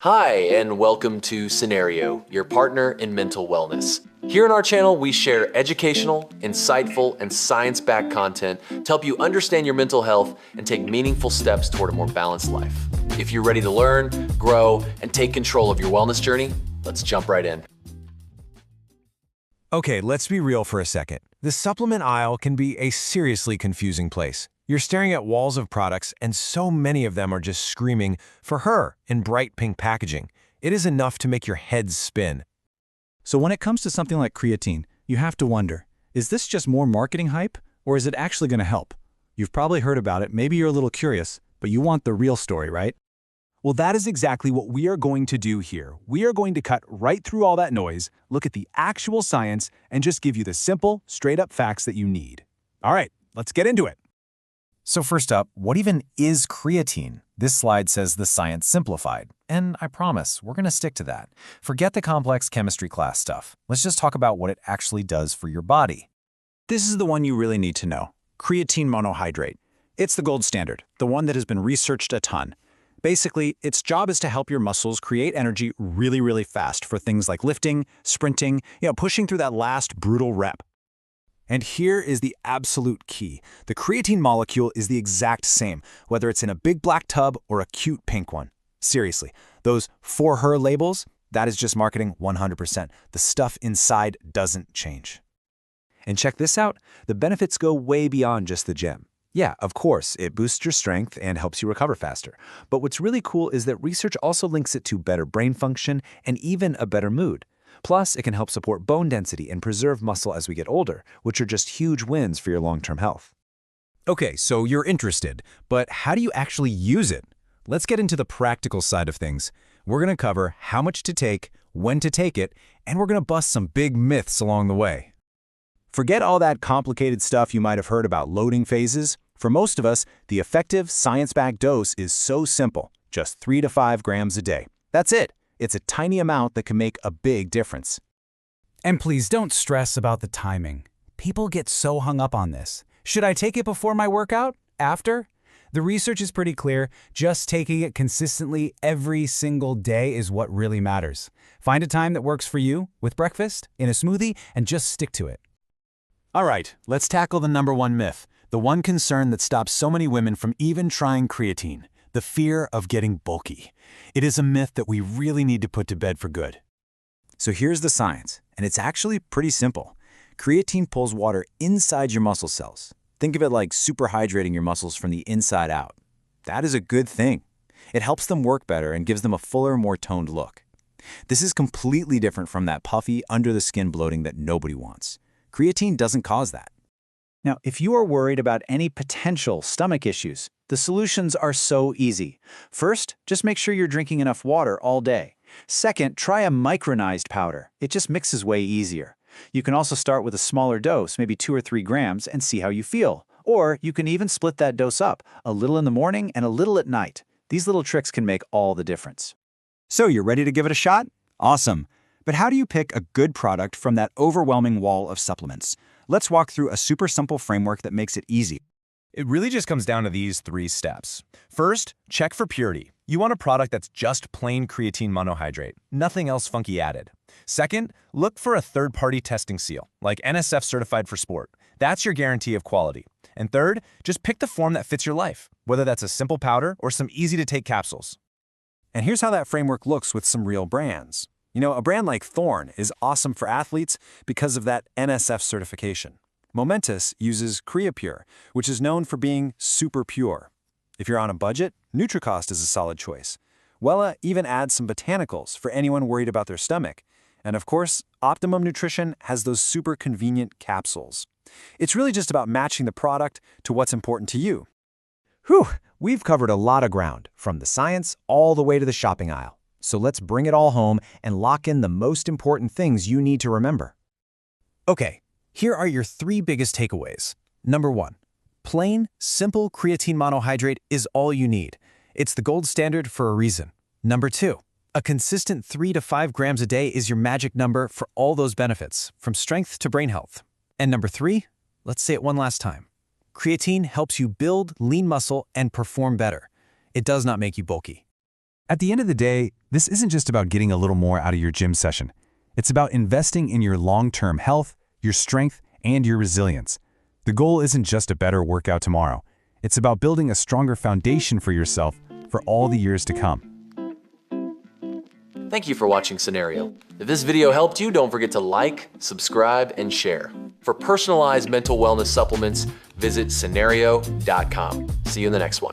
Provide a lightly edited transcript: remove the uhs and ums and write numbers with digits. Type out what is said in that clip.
Hi, and welcome to Cenario, your partner in mental wellness. Here on our channel, we share educational, insightful, and science-backed content to help you understand your mental health and take meaningful steps toward a more balanced life. If you're ready to learn, grow, and take control of your wellness journey, let's jump right in. Okay, let's be real for a second. The supplement aisle can be a seriously confusing place. You're staring at walls of products, and so many of them are just screaming for her in bright pink packaging. It is enough to make your head spin. So when it comes to something like creatine, you have to wonder, is this just more marketing hype, or is it actually going to help? You've probably heard about it, maybe you're a little curious, but you want the real story, right? Well, that is exactly what we are going to do here. We are going to cut right through all that noise, look at the actual science, and just give you the simple, straight-up facts that you need. All right, let's get into it. So first up, what even is creatine? This slide says the science simplified, and I promise we're going to stick to that. Forget the complex chemistry class stuff. Let's just talk about what it actually does for your body. This is the one you really need to know. Creatine monohydrate. It's the gold standard, the one that has been researched a ton. Basically, its job is to help your muscles create energy really fast for things like lifting, sprinting, pushing through that last brutal rep. And here is the absolute key. The creatine molecule is the exact same, whether it's in a big black tub or a cute pink one. Seriously, those "for her" labels, that is just marketing 100%. The stuff inside doesn't change. And check this out, the benefits go way beyond just the gem. Yeah, of course, it boosts your strength and helps you recover faster. But what's really cool is that research also links it to better brain function and even a better mood. Plus, it can help support bone density and preserve muscle as we get older, which are just huge wins for your long-term health. Okay, so you're interested, but how do you actually use it? Let's get into the practical side of things. We're going to cover how much to take, when to take it, and we're going to bust some big myths along the way. Forget all that complicated stuff you might have heard about loading phases. For most of us, the effective, science-backed dose is so simple, just 3 to 5 grams a day. That's it. It's a tiny amount that can make a big difference. And please don't stress about the timing. People get so hung up on this. Should I take it before my workout? After? The research is pretty clear. Just taking it consistently every single day is what really matters. Find a time that works for you, with breakfast, in a smoothie, and just stick to it. All right, let's tackle the number one myth, the one concern that stops so many women from even trying creatine. The fear of getting bulky. It is a myth that we really need to put to bed for good. So here's the science, and it's actually pretty simple. Creatine pulls water inside your muscle cells. Think of it like super hydrating your muscles from the inside out. That is a good thing. It helps them work better and gives them a fuller, more toned look. This is completely different from that puffy, under-the-skin bloating that nobody wants. Creatine doesn't cause that. Now, if you are worried about any potential stomach issues, the solutions are so easy. First, just make sure you're drinking enough water all day. Second, try a micronized powder. It just mixes way easier. You can also start with a smaller dose, maybe 2 or 3 grams, and see how you feel. Or you can even split that dose up, a little in the morning and a little at night. These little tricks can make all the difference. So you're ready to give it a shot? Awesome. But how do you pick a good product from that overwhelming wall of supplements? Let's walk through a super simple framework that makes it easy. It really just comes down to these 3 steps. First, check for purity. You want a product that's just plain creatine monohydrate, nothing else funky added. Second, look for a third-party testing seal, like NSF Certified for Sport. That's your guarantee of quality. And third, just pick the form that fits your life, whether that's a simple powder or some easy-to-take capsules. And here's how that framework looks with some real brands. A brand like Thorne is awesome for athletes because of that NSF certification. Momentous uses CreaPure, which is known for being super pure. If you're on a budget, Nutricost is a solid choice. Wella even adds some botanicals for anyone worried about their stomach. And of course, Optimum Nutrition has those super convenient capsules. It's really just about matching the product to what's important to you. Whew, we've covered a lot of ground, from the science all the way to the shopping aisle. So let's bring it all home and lock in the most important things you need to remember. Okay, here are your 3 biggest takeaways. Number 1, plain, simple creatine monohydrate is all you need. It's the gold standard for a reason. Number 2, a consistent 3 to 5 grams a day is your magic number for all those benefits, from strength to brain health. And number 3, let's say it one last time. Creatine helps you build lean muscle and perform better. It does not make you bulky. At the end of the day, this isn't just about getting a little more out of your gym session. It's about investing in your long-term health, your strength, and your resilience. The goal isn't just a better workout tomorrow. It's about building a stronger foundation for yourself for all the years to come. Thank you for watching Cenario. If this video helped you, don't forget to like, subscribe, and share. For personalized mental wellness supplements, visit Cenario.com. See you in the next one.